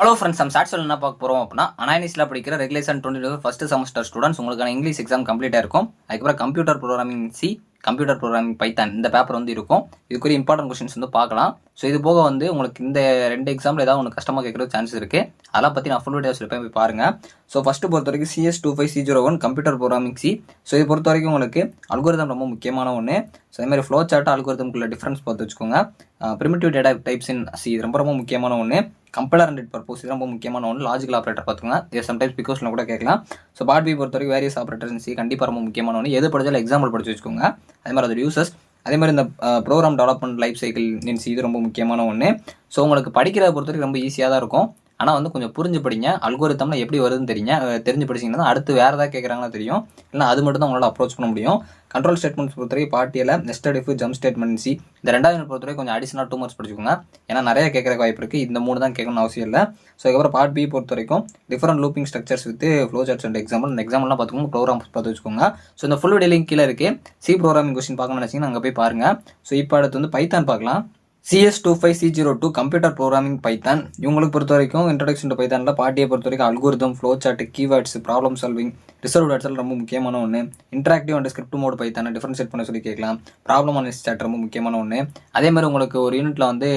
Hello friends, நம்ம சாட்ஸில் என்ன பார்க்க போகிறோம் அப்படின்னா, அனானிஸில் படிக்கிற ரெகுலேஷன் 22 ஃபர்ஸ்ட் செமஸ்டர் ஸ்டூடெண்ட்ஸ் உங்களுக்கான இங்கிலீஷ் எக்ஸாம் கம்ப்ளீட்டாக இருக்கும். அதுக்கப்புறம் computer programming C, computer programming Python இந்த பேப்பர் வந்து இருக்கும். இதுக்குரிய இம்பார்ட்டன்ட் கொஸ்டின்ஸ் வந்து பார்க்கலாம். ஸோ இது போக வந்து உங்களுக்கு இந்த 2 எக்ஸாமில் ஏதாவது ஒன்று கஷ்டமாக கேட்குறது சான்ஸ் இருக்குது. அதெல்லாம் பற்றி நான் ஃபுல் வீடியோஸ் போய் பாருங்கள். ஸோ ஃபஸ்ட்டு பொறுத்த வரைக்கும் CS25C01 computer programming C. So இது பொறுத்த வரைக்கும் உங்களுக்கு அல்கோரிதம் ரொம்ப முக்கியமான ஒன்று. ஸோ அதேமாதிரி ஃப்ளோ சார்ட் அல்கோரிதம்குள்ள டிஃப்ரென்ஸ் பார்த்து வச்சுக்கோங்க. பிரிமிட்டிவ் டேட்டா டைப்ஸ் இன் சி இது ரொம்ப முக்கியமான ஒன்று. கம்பைலர் அண்ட் பர்பஸ் இது ரொம்ப முக்கியமான ஒன்று. லாஜிக்கல் ஆப்ரேட்டர் பார்த்துங்க, இது சம்டைம்ஸ் பிகாஸ்ல கூட கேட்கலாம். ஸோ பார்ட் பி பொறுத்த வரைக்கும் வேரியஸ் ஆப்ரேட்டர்ஸ் சி கண்டிப்பாக ரொம்ப முக்கியமான ஒன்று. எது படிச்சாலும் எக்ஸாம்பிள் படிச்சு வச்சுக்கோங்க. அதே மாதிரி அதோட யூசஸ், அதே மாதிரி இந்த program development life cycle means இது ரொம்ப முக்கியமான ஒன்று. ஸோ உங்களுக்கு படிக்கிறத பொறுத்த வரைக்கும் ரொம்ப ஈஸியாக தான் இருக்கும். ஆனால் வந்து கொஞ்சம் புரிஞ்சு படிங்க. அல்கோரிதம்னா எப்படி வருதுன்னு தெரிஞ்சு படிச்சிங்கன்னா அடுத்து வேறு ஏதாவது கேட்குறாங்கன்னா தெரியும். இல்லைனா அது மட்டும் தான் உங்களால் அப்ரோச் பண்ண முடியும். கண்ட்ரோல் ஸ்டேட்மெண்ட்ஸ் பொறுத்தவரைக்கும் பார்ட்டியில் நெஸ்டட் இஃப், ஜம்ப் ஸ்டேட்மெண்ட் சி இந்த 2வது யூனிட் பொறுத்தவரைக்கும் கொஞ்சம் அடிஷனல் 2 மார்க்ஸ் படிச்சுக்கோங்க. ஏன்னா நிறைய கேட்குற வாய்ப்பு இருக்குது. இந்த 3 தான் கேட்கணும்னு அவசியம் இல்லை. ஸோ அதுக்கப்புறம் பார்ட் பி பொறுத்த வரைக்கும் different looping structures with flow charts and example. இந்த எக்ஸாம்பிள்லாம் பார்த்துக்கோங்க, ப்ரோக்ராம்ஸ் பார்த்து வச்சுக்கோங்க. ஸோ இந்த ஃபுல் வீடியோ லிங்க் கீழே இருக்குது. சி ப்ரோக்ராமிங் கொஸ்டின் பார்க்கணும்னு நினச்சிங்கன்னா அங்கே போய் பாருங்கள். ஸோ இப்போ அடுத்து வந்து பைத்தான் பார்க்கலாம். CS25C02 computer programming Python. இவங்களுக்கு பொறுத்த வரைக்கும் இன்ட்ரடக்ஷன் டு பைத்தானில் பார்ட்டியை பொறுத்த வரைக்கும் algorithm, flow chart, keywords, problem solving, reserve words எல்லாம் ரொம்ப முக்கியமான ஒன்று. இன்ட்ராக்டிவ் அண்ட் ஸ்கிரிப்ட் மோட் பைத்தானை டிஃபரன்ஷியேட் பண்ண சொல்லி கேட்கலாம். ப்ராப்ளம் அண்ட் சார்ட் ரொம்ப முக்கியமான ஒன்று. அதே மாதிரி உங்களுக்கு ஒரு யூனிட்ல வந்து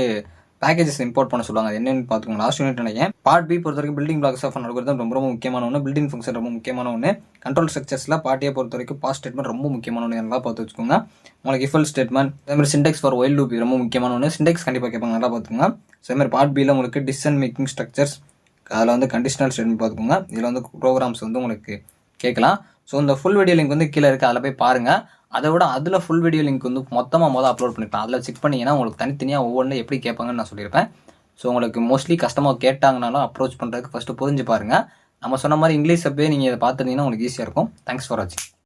பேக்கேஜஸ் இம்போர்ட் பண்ண சொல்லுவாங்க. அது என்னன்னு பார்த்துக்கோங்க. லாஸ்ட் யூனிட் நினைக்கிறேன். பார்ட் பி பொறுத்த வரைக்கும் பில்டிங் பிளாக்ஸ் ஆஃப் அல்கோரிதம் ரொம்ப முக்கியமான ஒன்று. பில்டிங் ஃபங்க்ஷன் ரொம்ப முக்கியமான ஒன்று. கண்ட்ரோல் ஸ்ட்ரக்சர்ஸில் பார்ட்டியை பொறுத்த வரைக்கும் பாஸ் ஸ்டேட்மெண்ட் ரொம்ப முக்கியமான ஒன்று. நல்லா பார்த்து வச்சுக்கோங்க. உங்களுக்கு இஃபல் ஸ்டேட்மெண்ட், அதே மாதிரி சிண்டெக்ஸ் ஃபார் ஒயில் லூப் ரொம்ப முக்கியமான ஒன்று. சிண்டெக்ஸ் கண்டிப்பாக கேட்பாங்க, நல்லா பார்த்துக்கோங்க. ஸோ அதே மாதிரி பார்ட் பியில் உங்களுக்கு டிசிஷன் மேக்கிங் ஸ்ட்ரக்சர்ஸ், அதில் வந்து கண்டிஷனல் ஸ்டேட்மெண்ட் பார்த்துக்கோங்க. இதில் வந்து ப்ரோக்ராம்ஸ் வந்து உங்களுக்கு கேட்கலாம். ஸோ இந்த ஃபுல் வீடியோ லிங்க் வந்து கீழே இருக்குது, அதில் போய் பாருங்கள். அதை விட அதில் ஃபுல் வீடியோ லிங்க் வந்து மொத்தமாக அப்லோட் பண்ணிப்பேன். அதில் செக் பண்ணிங்கன்னா உங்களுக்கு தனித்தனியாக ஒவ்வொன்றும் எப்படி கேட்பாங்கன்னு நான் சொல்லியிருப்பேன். ஸோ உங்களுக்கு மோஸ்ட்லி கஸ்டமர் கேட்டாங்கனாலும் அப்ரோச் பண்ணுறதுக்கு ஃபஸ்ட்டு புரிஞ்சு பாருங்கள். நம்ம சொன்ன மாதிரி இங்கிலீஷ் அப்பயே நீங்கள் இதை பார்த்துருந்தீங்கன்னா உங்களுக்கு ஈஸியாக இருக்கும். தேங்க்ஸ் ஃபார் வாட்சிங்.